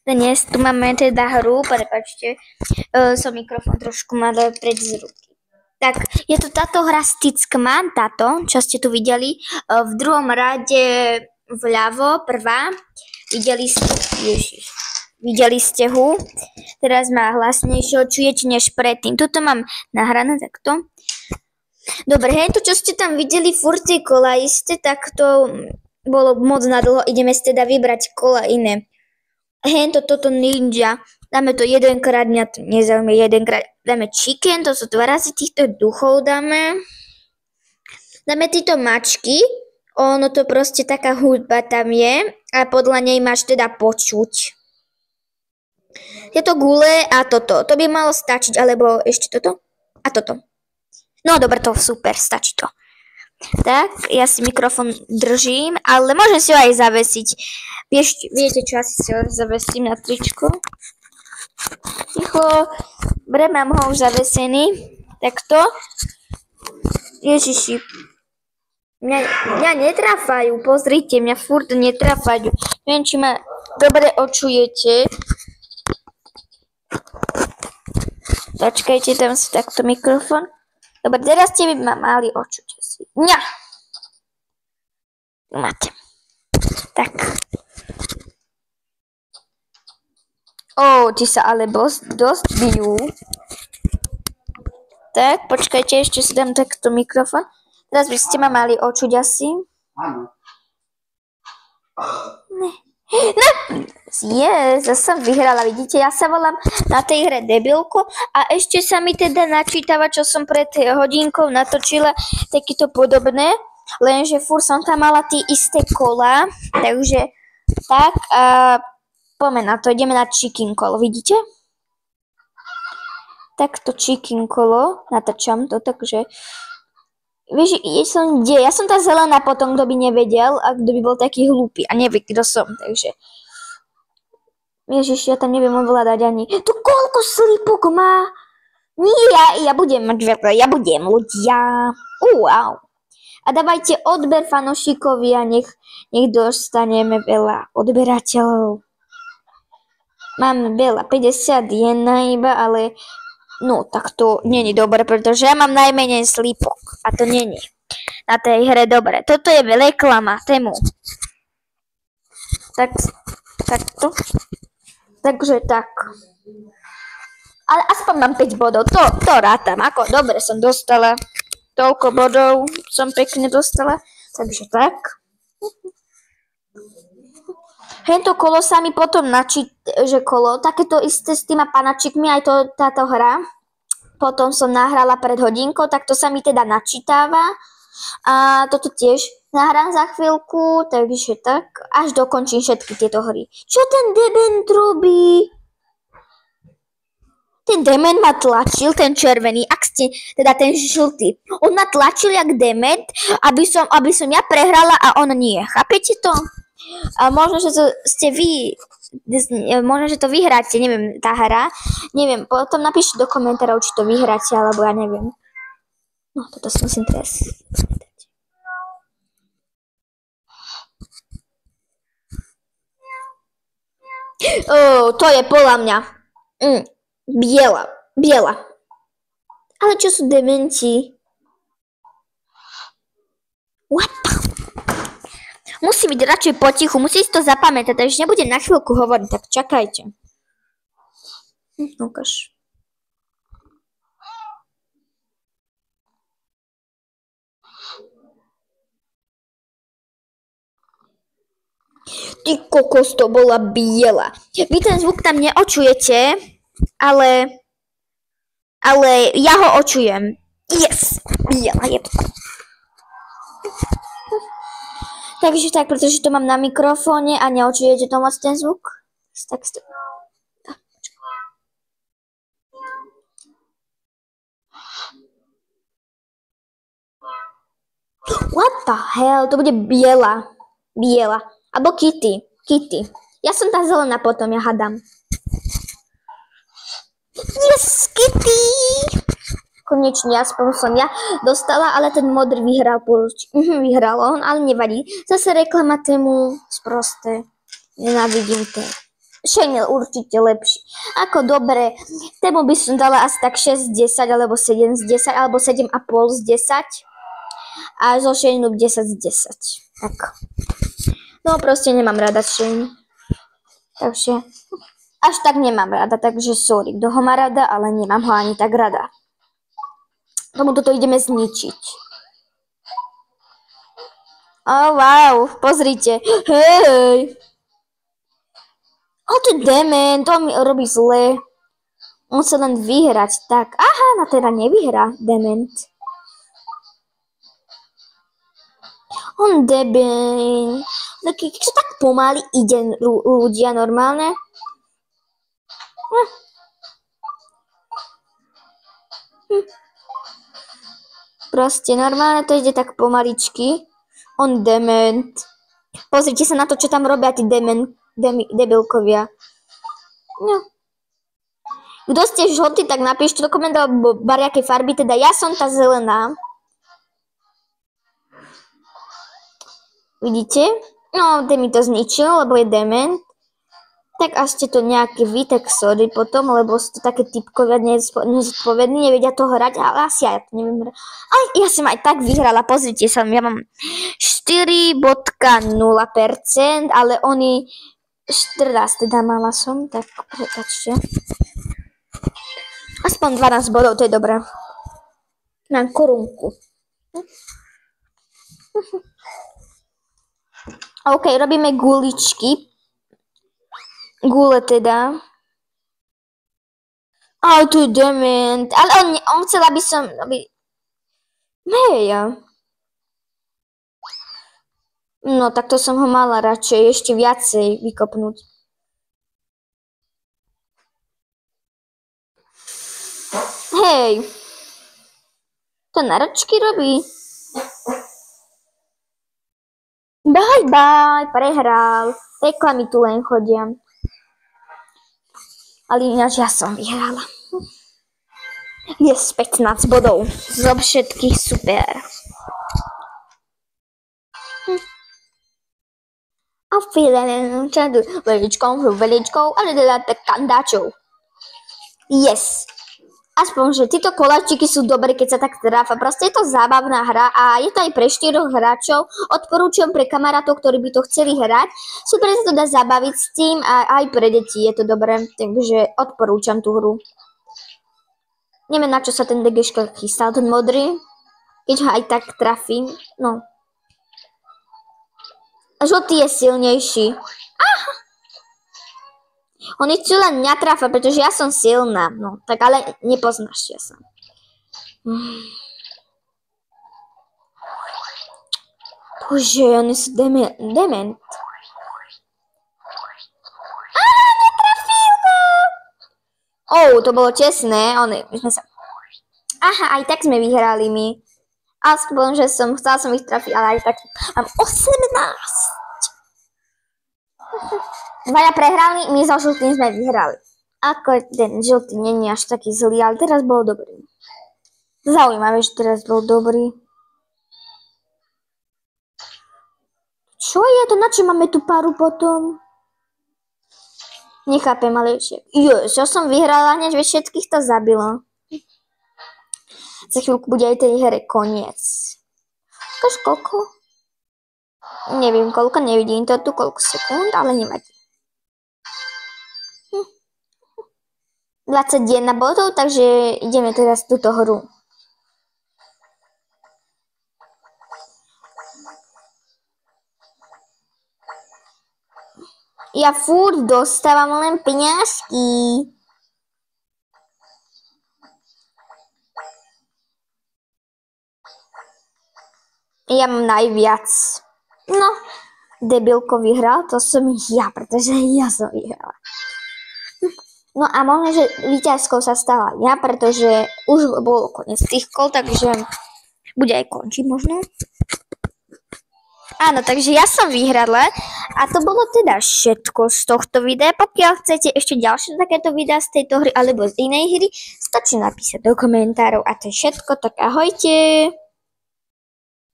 Dnes tu máme teda hru, prepáčte, som mikrofón trošku mala preč z ruky. Tak, je to táto hra Stickman, táto, čo ste tu videli, v druhom rade vľavo, prvá, videli ste ho, teraz má hlasnejšie čujete než predtým, toto mám nahrané takto. Dobre, hej, to čo ste tam videli, furt tie kola isté, tak to bolo moc nadlho, ideme si teda vybrať kola iné. Hej, toto ninja, dáme to jedenkrát, mňa to nezaujíma, jedenkrát dáme chicken, to sú 2 razy týchto duchov dáme. Dáme tieto mačky, ono to proste taká hudba tam je a podľa nej máš teda počuť. Tieto gule a toto, to by malo stačiť, alebo ešte toto a toto. No dobre, to super, stačí to. Tak, ja si mikrofón držím, ale môžem si ho aj zavesiť. Viete čo, asi si ho zavesím na tričko. Ticho, mám ho už zavesený. Takto. Ježiši. Mňa netrafajú, pozrite, mňa furt netrafajú. Neviem, či ma dobre očujete. Počkajte, tam si takto mikrofón. Dobre, teraz ste by ma mali očuť asi. Ňa! Tu máte. Tak. Ti sa ale dosť bijú. Tak, počkajte, ešte si dám takto mikrofón. Teraz by ste ma mali očuť asi. Áno. Ne. Zase som vyhrala, vidíte, ja sa volám na tej hre Debilko a ešte sa mi teda načítava, čo som pred hodinkou natočila, takéto podobné, lenže furt som tam mala tie isté kola, takže tak a poďme na to, ideme na chicken kolo, vidíte? Takto chicken kolo, natáčam to, takže vieš, ja som tá zelená potom, kto by nevedel a kto by bol taký hlúpy a nevie, kto som, takže Ježiš, ja tam neviem ovládať ani. Tu koľko slípok má? Nie, ja budem mať veľa, ja budem ľudia. Wow. A dávajte odber fanošikovi a nech dostaneme veľa odberateľov. Mám veľa, 51 iba, ale no tak to není dobre, pretože ja mám najmenej slípok a to není na tej hre dobre. Toto je reklama tému. Takto. Takže tak. Ale aspoň mám 5 bodov, to rátam, ako dobre som dostala. Toľko bodov som pekne dostala, takže tak. Hento kolo sa mi potom že kolo, takéto isté s týma panačikmi, aj táto hra. Potom som nahrala pred hodinkou, tak to sa mi teda načítava. A toto tiež nahrám za chvíľku, takže tak, až dokončím všetky tieto hry. Čo ten dement robí? Ten dement ma tlačil, ten červený, teda ten žltý. On ma tlačil jak dement, aby som ja prehrala a on nie. Chápete to? A možno, že to ste vy, možno, že to vyhráte, neviem, tá hra. Neviem, potom napíšte do komentárov, či to vyhráte, alebo ja neviem. No, toto si musím teraz spýtať. To je podľa mňa. Biela. Ale čo sú dementi? What the? Musí byť radšej potichu, musí si to zapamätať, takže nebudem na chvíľku hovoriť, tak čakajte. Ukáž. Ty kokos, to bola biela. Vy ten zvuk tam neočujete, ale ja ho očujem. Yes, biela je to. Takže tak, pretože to mám na mikrofóne a neočujete to moc ten zvuk. Tak to... What the hell, to bude biela. Abo Kitty. Ja som tá zelená potom, ja hadám. Yes, Kitty! Konečne, aspoň som ja dostala, ale ten modrý vyhral. Vyhral on, ale nevadí. Zase reklama tému sprosté. Nenávidím ten. Chanel určite lepší. Ako dobre, tému by som dala asi tak 6 z 10, alebo 7 z 10, alebo 7,5 z 10. A zo Chanelu 10 z 10. Tak. No proste nemám rada Shane. Takže až tak nemám rada, takže sorry. Kto ho má rada, ale nemám ho ani tak rada. Tomu toto ideme zničiť. Oh, wow, pozrite. Hej. To je dement, to mi robí zle. On sa len vyhrať, tak. Aha, na teda nevyhrá dement. On dement. Taký, čo tak pomaly ide ľudia normálne? Proste normálne to ide tak pomaličky. On dement. Pozrite sa na to, čo tam robia tí debilkovia. No. Kto ste žltý, tak napíšte do komentárov bariaké farby, teda ja som tá zelená. Vidíte? No, ten mi to zničil, lebo je dement. Tak a ste to nejaký vy, tak sorry potom, lebo sú to také typkovia nezodpovední, nevedia to hrať, ale asi ja to neviem hrať. Ale ja som aj tak vyhrala, pozrite sa, ja mám 4,0%, ale oni 14 teda mala som, tak prepáčte. Aspoň 12 bodov, to je dobré. Mám korunku. OK, robíme guličky. Gule teda. Tu je dement. Ale on chcel, aby som... Hej. No, tak to som ho mala radšej ešte viacej vykopnúť. Hej. To naročky robí. Bye, prehral. Reklamy tu len chodia. Ale ináč ja som vyhrala. Je 15 bodov. Zo všetkých super. A filen, čadu, veličkou, ale teda kandáčov. Yes. Aspoň, že títo koláčiky sú dobré, keď sa tak tráfa. Proste je to zábavná hra a je to aj pre 4 hráčov. Odporúčam pre kamarátov, ktorí by to chceli hrať. Super sa to dá zabaviť s tým a aj pre deti je to dobré. Takže odporúčam tú hru. Neviem, na čo sa ten degeško chystal, ten modrý. Keď ho aj tak trafím. No. Žltý je silnejší. Aha. Oni chcú len mňa trafať, pretože ja som silná. No, tak ale nepoznáš ja som. Bože, oni sú dement. Netrafil ma! To bolo tesné. Aha, aj tak sme vyhrali my. Aspoň, že chcela som ich trafiť, ale aj tak mám 18. Dvaja prehrali, my so žltým sme vyhrali. Ako ten žltý není až taký zlý, ale teraz bol dobrý. Zaujímavé, že teraz bol dobrý. Čo je to? Na čo máme tú paru potom? Nechápem, ale ja som vyhrala, hneď všetkých to zabilo. Za chvíľku bude aj tej hre koniec. Koľko? Neviem koľko, nevidím to tu, koľko sekúnd, ale nevadí. 21 bodov, takže ideme teraz túto hru. Ja furt dostávam len peňažky. Ja mám najviac. No, debilko vyhral, to som ja, pretože ja som vyhrala. No a možno, že víťazkou sa stala ja, pretože už bol koniec tých kol, takže bude aj končiť možno. Áno, takže ja som vyhrala a to bolo teda všetko z tohto videa. Pokiaľ chcete ešte ďalšie takéto videa z tejto hry alebo z inej hry, stačí napísať do komentárov a to je všetko, tak ahojte!